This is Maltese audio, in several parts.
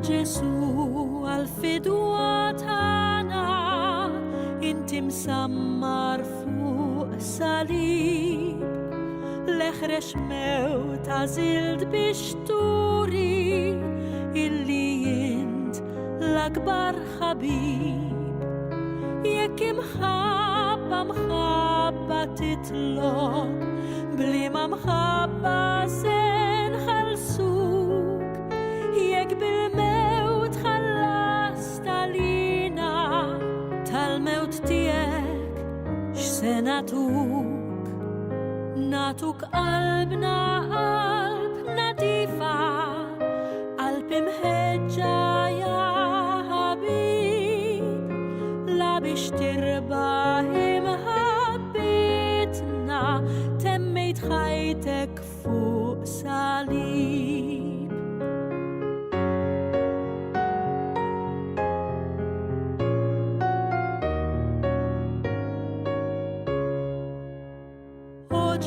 Gesù الفدوتنا انت مسمر فوق صليب لخرش موت عزلت بشتوري اللي انت الأكبر حبيب يكي محبة تطلق بلي ما محبة زين خلصوك يك بالموت خلصت علينا تالموت تيك شسناتوك قلبنا قلب نضيفة قلب مهجة يا حبيب لا بشتربه محبتنا تميت خيتك فوق صليب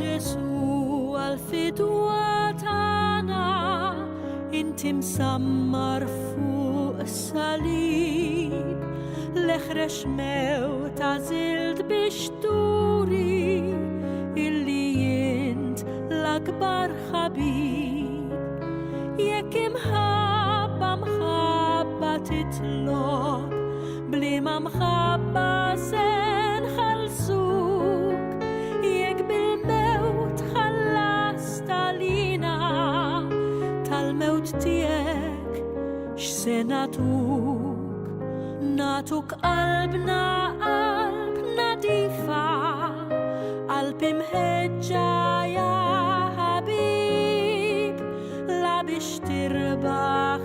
Gesù الفدوتنا انت مسمر فوق الصليب لخرش موت عزلت بشتوري اللي انت الأكبر حبيب يكي محبة تطلق بلي ما محبة زين خلصوك يك بالموت خلصت علينا تالموت تيك شسناتوك قلبنا قلب نضيفة قلب مهجة يا حبيب لا بشتربه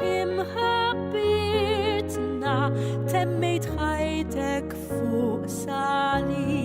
محبتنا تميت خيتك فوق صليب